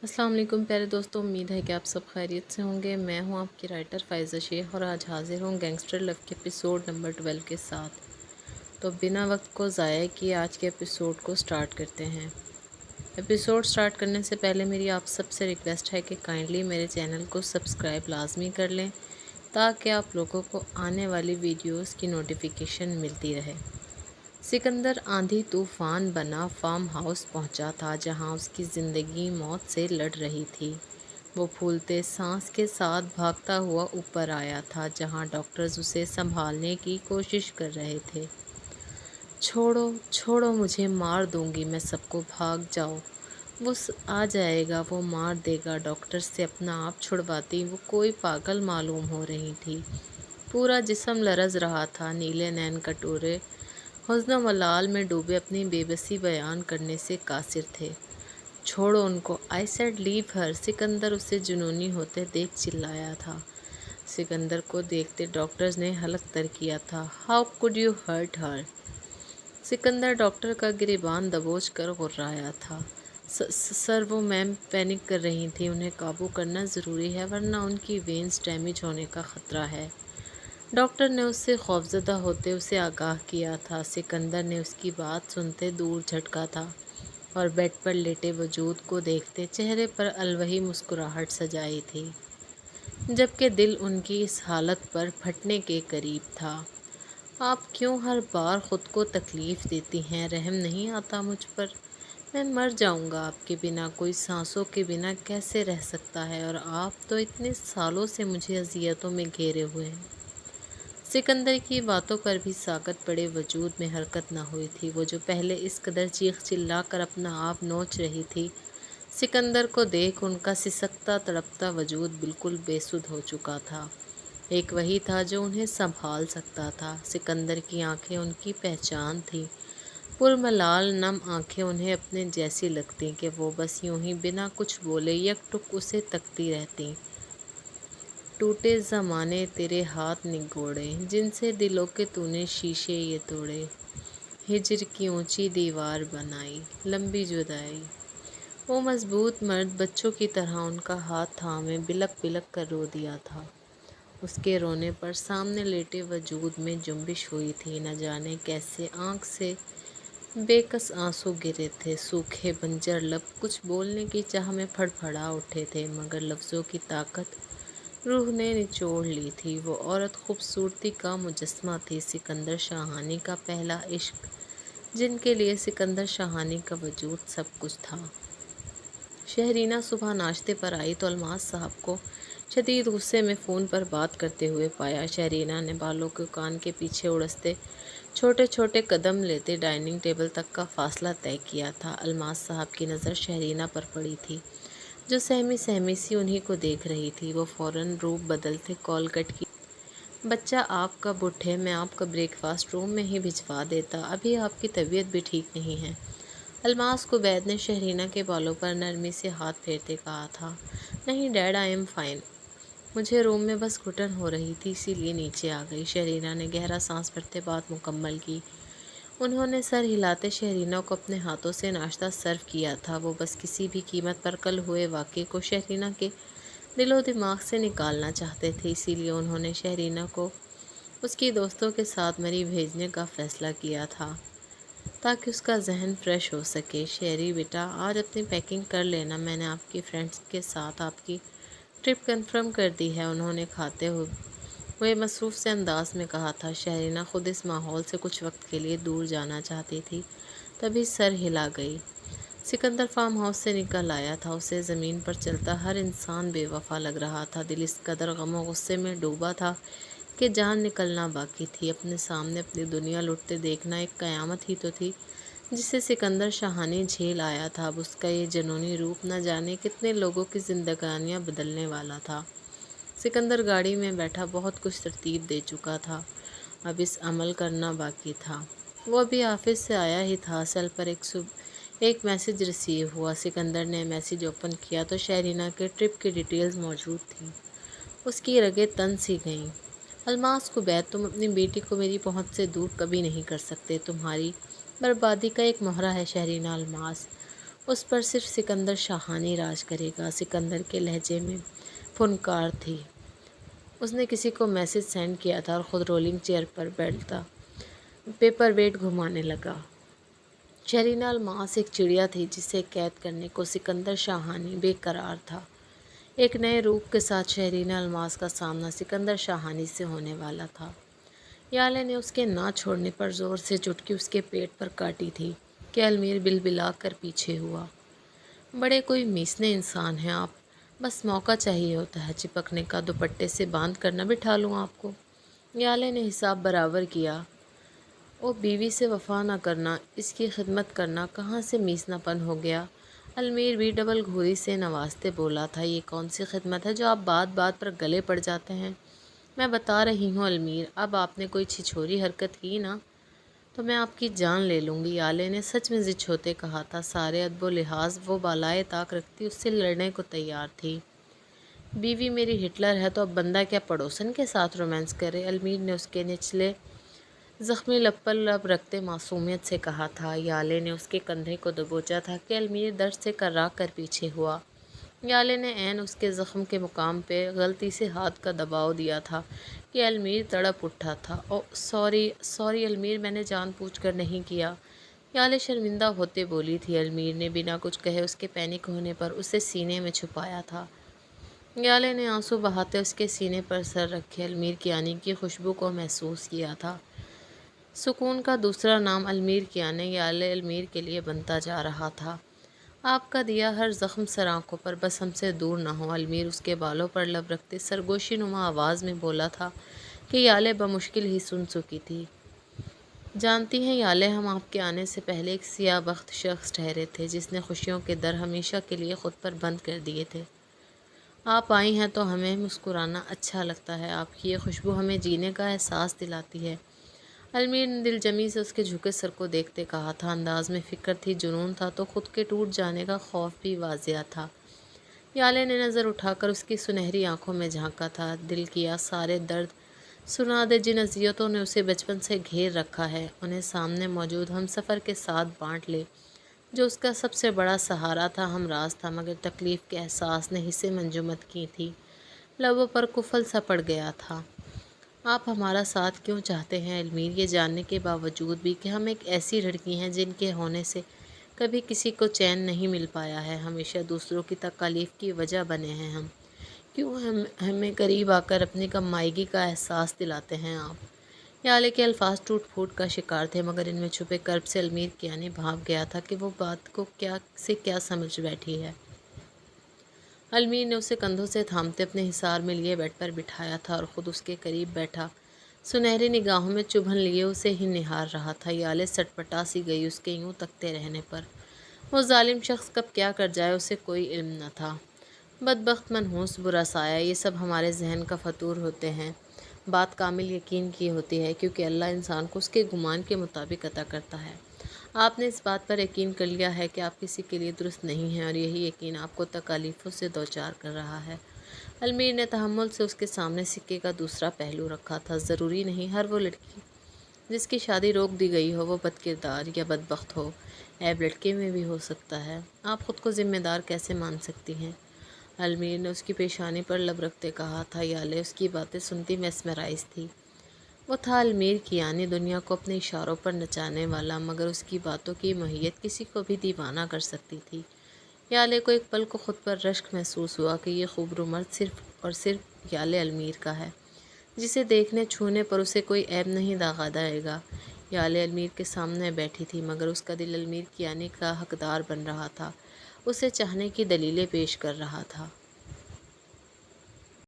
अस्सलाम वालेकुम प्यारे दोस्तों, उम्मीद है कि आप सब खैरियत से होंगे। मैं हूं आपकी राइटर फ़ाइज़ा शेख और आज हाज़िर हूं गैंगस्टर लव के एपिसोड नंबर 12 के साथ। तो बिना वक्त को ज़ाया किए आज के एपिसोड को स्टार्ट करते हैं। एपिसोड स्टार्ट करने से पहले मेरी आप सबसे रिक्वेस्ट है कि काइंडली मेरे चैनल को सब्सक्राइब लाजमी कर लें ताकि आप लोगों को आने वाली वीडियोज़ की नोटिफिकेशन मिलती रहे। सिकंदर आंधी तूफान बना फार्म हाउस पहुंचा था जहां उसकी ज़िंदगी मौत से लड़ रही थी। वो फूलते सांस के साथ भागता हुआ ऊपर आया था जहां डॉक्टर्स उसे संभालने की कोशिश कर रहे थे। छोड़ो छोड़ो, मुझे मार दूंगी मैं सबको, भाग जाओ। आ जाएगा, वो मार देगा। डॉक्टर से अपना आप छुड़वाती वो कोई पागल मालूम हो रही थी। पूरा जिस्म लरज रहा था। नीले नैन कटोरे हुस्न मलाल में डूबे अपनी बेबसी बयान करने से कासिर थे। छोड़ो उनको, I said leave her. Sikandar उसे जुनूनी होते देख चिल्लाया था। सिकंदर को देखते डॉक्टर्स ने हलक तर किया था। How could you hurt her. Sikandar doctor का गिरेबान दबोच कर गुर्राया था। सर, वो मैम पैनिक कर रही थी। उन्हें काबू करना ज़रूरी है वरना उनकी वेन्स डैमेज होने का ख़तरा है। डॉक्टर ने उससे खौफजदा होते उसे आगाह किया था। सिकंदर ने उसकी बात सुनते दूर झटका था और बेड पर लेटे वजूद को देखते चेहरे पर अलवही मुस्कुराहट सजाई थी, जबकि दिल उनकी इस हालत पर फटने के करीब था। आप क्यों हर बार ख़ुद को तकलीफ़ देती हैं? रहम नहीं आता मुझ पर? मैं मर जाऊंगा आपके बिना। कोई सांसों के बिना कैसे रह सकता है? और आप तो इतने सालों से मुझे अजियतों में घेरे हुए हैं। सिकंदर की बातों पर भी साकत पड़े वजूद में हरकत न हुई थी। वो जो पहले इस कदर चीख चिल्ला कर अपना आप नोच रही थी, सिकंदर को देख उनका सिसकता तड़पता वजूद बिल्कुल बेसुध हो चुका था। एक वही था जो उन्हें संभाल सकता था। सिकंदर की आंखें उनकी पहचान थी। पुरमलाल नम आंखें उन्हें अपने जैसी लगती कि वो बस यूं ही बिना कुछ बोले यकटुक उसे तकती रहती। टूटे ज़माने तेरे हाथ निगोड़े, जिनसे दिलों के तूने शीशे ये तोड़े। हिज्र की ऊंची दीवार बनाई, लंबी जुदाई। वो मजबूत मर्द बच्चों की तरह उनका हाथ थामे बिलक बिलक कर रो दिया था। उसके रोने पर सामने लेटे वजूद में जुम्बिश हुई थी। न जाने कैसे आंख से बेकस आंसू गिरे थे। सूखे बंजर लब कुछ बोलने की चाह में फड़फड़ा उठे थे, मगर लफ्ज़ों की ताकत रूह ने निचोड़ ली थी। वो औरत खूबसूरती का मुजस्मा थी, सिकंदर शाहानी का पहला इश्क, जिनके लिए सिकंदर शाहानी का वजूद सब कुछ था। शहरीना सुबह नाश्ते पर आई तो अलमास साहब को शदीद गुस्से में फ़ोन पर बात करते हुए पाया। शहरीना ने बालों को कान के पीछे उड़सते छोटे छोटे कदम लेते डाइनिंग टेबल तक का फासला तय किया था। अलमास साहब की नज़र शहरीना पर पड़ी थी, जो सहमी सहमी सी उन्हीं को देख रही थी। वो फ़ौरन रूप बदलते कॉल कट की। बच्चा आप कब उठे? मैं आपका ब्रेकफास्ट रूम में ही भिजवा देता। अभी आपकी तबीयत भी ठीक नहीं है। अलमास कुबैद ने शहरीना के बालों पर नरमी से हाथ फेरते कहा था। नहीं डैड, आई एम फाइन। मुझे रूम में बस घुटन हो रही थी, इसीलिए नीचे आ गई। शहरीना ने गहरा सांस भरते बात मुकम्मल की। उन्होंने सर हिलाते शहरीना को अपने हाथों से नाश्ता सर्व किया था। वो बस किसी भी कीमत पर कल हुए वाक़े को शहरीना के दिलो दिमाग से निकालना चाहते थे, इसीलिए उन्होंने शहरीना को उसकी दोस्तों के साथ मरी भेजने का फ़ैसला किया था ताकि उसका जहन फ्रेश हो सके। शहरी बेटा, आज अपनी पैकिंग कर लेना, मैंने आपकी फ्रेंड्स के साथ आपकी ट्रिप कंफर्म कर दी है, उन्होंने खाते हुए मसरूफ़ से अंदाज में कहा था। शहरीना खुद इस माहौल से कुछ वक्त के लिए दूर जाना चाहती थी, तभी सर हिला गई। सिकंदर फार्म हाउस से निकल आया था। उसे ज़मीन पर चलता हर इंसान बेवफा लग रहा था। दिल इस कदर गम और गुस्से में डूबा था कि जान निकलना बाकी थी। अपने सामने अपनी दुनिया लुटते देखना एक क़यामत ही तो थी जिसे सिकंदर शाहानी झेल आया था। अब उसका ये जुनूनी रूप न जाने कितने लोगों की ज़िंदगानियाँ बदलने वाला था। सिकंदर गाड़ी में बैठा बहुत कुछ तरतीब दे चुका था, अब इस अमल करना बाकी था। वो अभी ऑफिस से आया ही था। सेल पर एक मैसेज रिसीव हुआ। सिकंदर ने मैसेज ओपन किया तो शहरीना के ट्रिप की डिटेल्स मौजूद थी। उसकी रगें तन सी गईं। अलमास कुबैद, तुम अपनी बेटी को मेरी पहुंच से दूर कभी नहीं कर सकते। तुम्हारी बर्बादी का एक मोहरा है शहरीना अलमास। اس پر صرف سکندر شاہانی راج کرے گا۔ سکندر کے لہجے میں فنکار تھی۔ اس نے کسی کو میسج سینڈ کیا تھا اور خود رولنگ چیئر پر بیٹھتا پیپر ویٹ گھمانے لگا۔ شہرینہ الماس ایک چڑیا تھی جسے قید کرنے کو سکندر شاہانی بے قرار تھا۔ ایک نئے روپ کے ساتھ شہرینہ الماس کا سامنا سکندر شاہانی سے ہونے والا تھا۔ یالے نے اس کے نہ چھوڑنے پر زور سے چٹکی اس کے پیٹ پر کاٹی تھی کہ المیر بلبلا کر پیچھے ہوا۔ بڑے کوئی میسنے انسان ہیں آپ، بس موقع چاہیے ہوتا ہے چپکنے کا، دوپٹے سے باندھ کر نہ بٹھا لوں آپ کو۔ یالے نے حساب برابر کیا۔ او بیوی سے وفا نہ کرنا، اس کی خدمت کرنا کہاں سے میسنا پن ہو گیا؟ المیر بھی ڈبل گھوری سے نوازتے بولا تھا، یہ کون سی خدمت ہے جو آپ بات بات پر گلے پڑ جاتے ہیں؟ میں بتا رہی ہوں المیر، اب آپ نے کوئی چھچھوری حرکت کی نا تو میں آپ کی جان لے لوں گی۔ یالے نے سچ میں ضد ہوتے کہا تھا۔ سارے ادب و لحاظ وہ بالائے طاق رکھتی اس سے لڑنے کو تیار تھی۔ بیوی میری ہٹلر ہے تو اب بندہ کیا پڑوسن کے ساتھ رومانس کرے؟ المیر نے اس کے نچلے زخمی لب پر لب رکھتے معصومیت سے کہا تھا۔ یالے نے اس کے کندھے کو دبوچا تھا کہ المیر درد سے کرا کر پیچھے ہوا۔ یالے نے عین اس کے زخم کے مقام پہ غلطی سے ہاتھ کا دباؤ دیا تھا کہ المیر تڑپ اٹھا تھا۔ او سوری المیر، میں نے جان بوجھ کر نہیں کیا۔ یالے شرمندہ ہوتے بولی تھی۔ المیر نے بنا کچھ کہے اس کے پینک ہونے پر اسے سینے میں چھپایا تھا۔ یالے نے آنسو بہاتے اس کے سینے پر سر رکھے المیر کیانی کی خوشبو کو محسوس کیا تھا۔ سکون کا دوسرا نام المیر کیانی یالے المیر کے لیے بنتا جا رہا تھا۔ آپ کا دیا ہر زخم سر آنکھوں پر بس ہم سے دور نہ ہو۔ المیر اس کے بالوں پر لب رکھتے سرگوشی نما آواز میں بولا تھا کہ یالے بمشکل ہی سن چکی تھی۔ جانتی ہیں یالے، ہم آپ کے آنے سے پہلے ایک سیاہ بخت شخص ٹھہرے تھے جس نے خوشیوں کے در ہمیشہ کے لیے خود پر بند کر دیے تھے۔ آپ آئی ہیں تو ہمیں مسکرانا اچھا لگتا ہے، آپ کی یہ خوشبو ہمیں جینے کا احساس دلاتی ہے۔ المیر نے دل جمی سے اس کے جھکے سر کو دیکھتے کہا تھا۔ انداز میں فکر تھی، جنون تھا تو خود کے ٹوٹ جانے کا خوف بھی واضح تھا۔ یالے نے نظر اٹھا کر اس کی سنہری آنکھوں میں جھانکا تھا۔ دل کیا سارے درد سنا دے جن اذیتوں نے اسے بچپن سے گھیر رکھا ہے، انہیں سامنے موجود ہم سفر کے ساتھ بانٹ لے جو اس کا سب سے بڑا سہارا تھا، ہمراز تھا، مگر تکلیف کے احساس نے حصے منجمد کی تھی، لبوں پر کفل سا پڑ گیا تھا۔ آپ ہمارا ساتھ کیوں چاہتے ہیں المیر، یہ جاننے کے باوجود بھی کہ ہم ایک ایسی لڑکی ہیں جن کے ہونے سے کبھی کسی کو چین نہیں مل پایا ہے، ہمیشہ دوسروں کی تکالیف کی وجہ بنے ہیں ہم، کیوں ہمیں قریب آ کر اپنی کم مائگی کا احساس دلاتے ہیں آپ؟ یالے کے الفاظ ٹوٹ پھوٹ کا شکار تھے، مگر ان میں چھپے کرب سے المیر کیانی بھاپ گیا تھا کہ وہ بات کو کیا سمجھ بیٹھی ہے۔ المیر نے اسے کندھوں سے تھامتے اپنے حصار میں لیے بیڈ پر بٹھایا تھا اور خود اس کے قریب بیٹھا سنہری نگاہوں میں چبھن لیے اسے ہی نہار رہا تھا۔ یالے سٹ پٹا سی گئی اس کے یوں تکتے رہنے پر۔ وہ ظالم شخص کب کیا کر جائے اسے کوئی علم نہ تھا۔ بدبخت، منحوس، برا سایہ، یہ سب ہمارے ذہن کا فطور ہوتے ہیں۔ بات کامل یقین کی ہوتی ہے کیونکہ اللہ انسان کو اس کے گمان کے مطابق عطا کرتا ہے۔ آپ نے اس بات پر یقین کر لیا ہے کہ آپ کسی کے لیے درست نہیں ہیں اور یہی یقین آپ کو تکالیفوں سے دوچار کر رہا ہے۔ المیر نے تحمل سے اس کے سامنے سکے کا دوسرا پہلو رکھا تھا۔ ضروری نہیں ہر وہ لڑکی جس کی شادی روک دی گئی ہو وہ بد کردار یا بدبخت ہو، عیب لڑکے میں بھی ہو سکتا ہے۔ آپ خود کو ذمہ دار کیسے مان سکتی ہیں؟ المیر نے اس کی پیشانی پر لب رکھتے کہا تھا۔ یالے اس کی باتیں سنتی میسمرائز تھی۔ وہ تھا المیر کیانی، دنیا کو اپنے اشاروں پر نچانے والا، مگر اس کی باتوں کی ماہیت کسی کو بھی دیوانہ کر سکتی تھی۔ یالے کو ایک پل کو خود پر رشک محسوس ہوا کہ یہ خوبرو مرد صرف اور صرف یالے المیر کا ہے، جسے دیکھنے چھونے پر اسے کوئی عیب نہیں داغا جائے گا۔ یالے المیر کے سامنے بیٹھی تھی مگر اس کا دل المیر کیانی کا حقدار بن رہا تھا، اسے چاہنے کی دلیلیں پیش کر رہا تھا۔